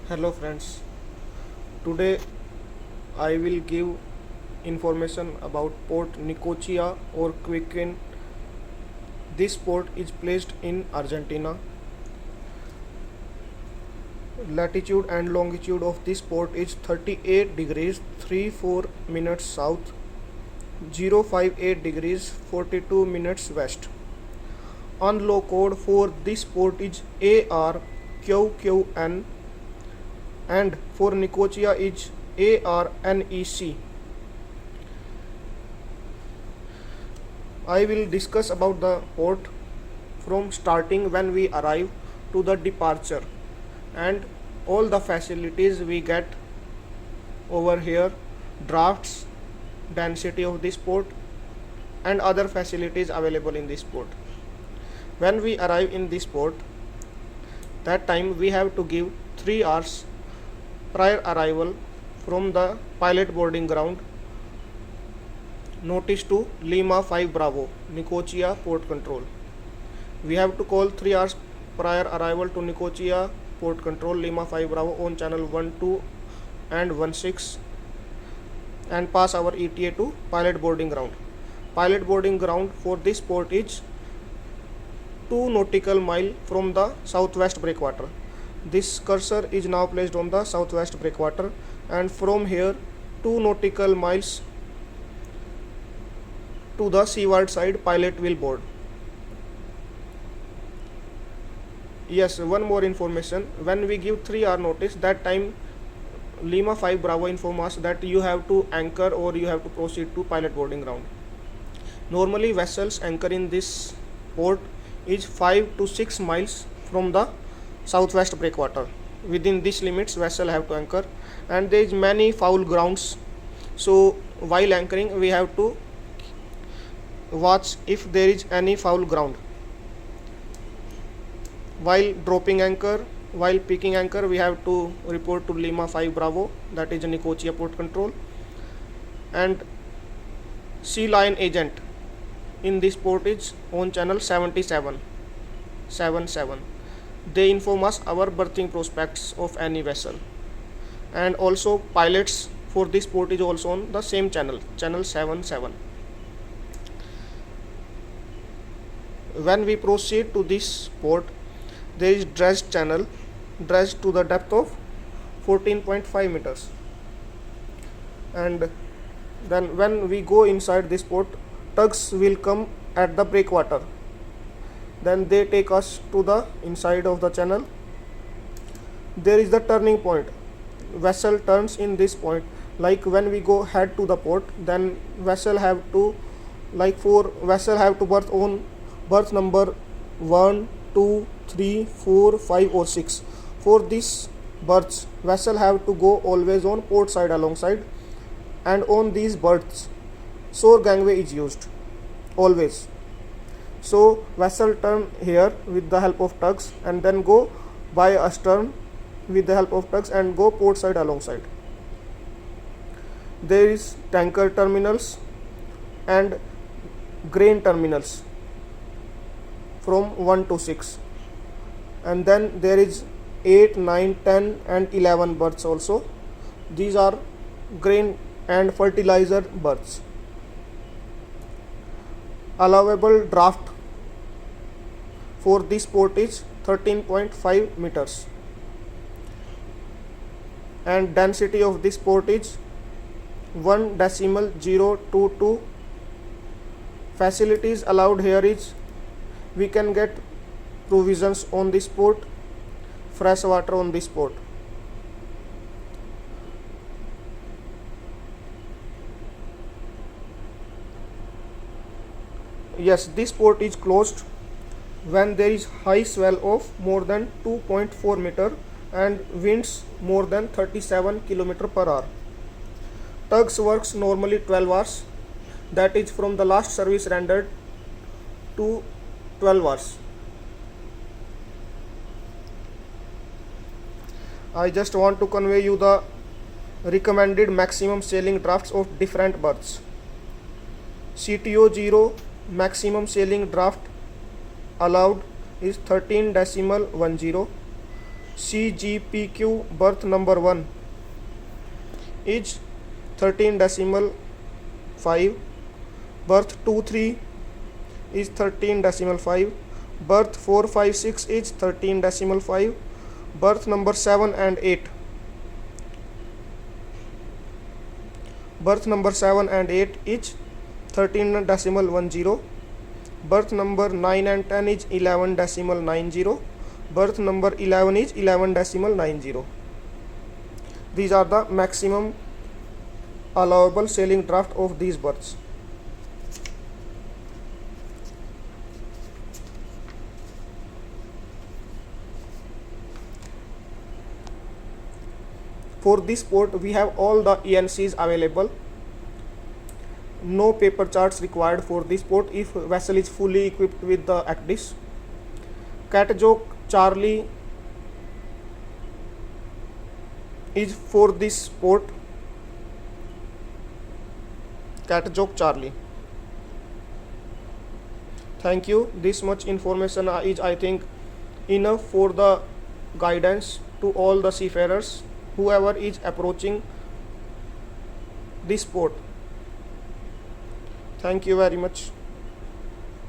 Hello friends, today I will give information about Port Nicosia or Quiquin. This port is placed in Argentina. Latitude and longitude of this port is 38 degrees 34 minutes south, 058 degrees 42 minutes west. Unlock code for this port is ARQQN and for Nicosia is ARNEC. I will discuss about the port from starting when we arrive to the departure and all the facilities we get over here, drafts, density of this port and other facilities available in this port. When we arrive in this port, that time we have to give 3 hours prior arrival from the pilot boarding ground notice to Lima 5 Bravo, Nicosia Port Control. We have to call 3 hours prior arrival to Nicosia Port Control Lima 5 Bravo on channel 12 and 16 and pass our ETA to pilot boarding ground. Pilot boarding ground for this port is 2 nautical mile from the southwest breakwater. This cursor is now placed on the southwest breakwater, and from here 2 nautical miles to the seaward side pilot will board. Yes, one more information. When we give 3 hour notice, that time Lima 5 Bravo inform us that you have to anchor or you have to proceed to pilot boarding ground. Normally vessels anchor in this port is 5 to 6 miles from the southwest breakwater. Within these limits vessel have to anchor, and there is many foul grounds, so while anchoring we have to watch if there is any foul ground. While dropping anchor, while picking anchor, we have to report to Lima 5 Bravo, that is Nicosia Port Control. And Sea Lion agent in this port is on channel 77. They inform us our berthing prospects of any vessel, and also pilots for this port is also on the same channel 77. When we proceed to this port, there is dredged channel, dredged to the depth of 14.5 meters, and then when we go inside this port, tugs will come at the breakwater. Then they take us to the inside of the channel. There is the turning point. Vessel turns in this point. Like when we go head to the port, then vessel have to berth on berth number 1, 2, 3, 4, 5 or 6. For these berths, vessel have to go always on port side alongside, and on these berths shore gangway is used always. So vessel turn here with the help of tugs and then go by astern with the help of tugs and go port side alongside. There is tanker terminals and grain terminals from 1 to 6, and then there is 8, 9, 10 and 11 berths also. These are grain and fertilizer berths. Allowable draft for this port is 13.5 meters, and density of this port is 1.022. Facilities allowed here is we can get provisions on this port, fresh water on this port. Yes, this port is closed when there is high swell of more than 2.4 meter and winds more than 37 km per hour. Tugs works normally 12 hours, that is from the last service rendered to 12 hours. I just want to convey you the recommended maximum sailing drafts of different berths. CTO 0 maximum sailing draft allowed is 13.10. CGPQ berth number 1 is 13.5. Berth 23 is 13.5. Berth 456 is 13.5. Berth number 7 and 8. Berth number 7 and 8 is 13.10. Berth number 9 and 10 is 11.90. Berth number 11 is 11.90. These are the maximum allowable sailing draft of these berths. For this port we have all the ENCs available. No paper charts required for this port if vessel is fully equipped with the ACDIS. Catjoke Charlie is for this port. Catjoke Charlie. Thank you. This much information is, I think, enough for the guidance to all the seafarers whoever is approaching this port. Thank you very much.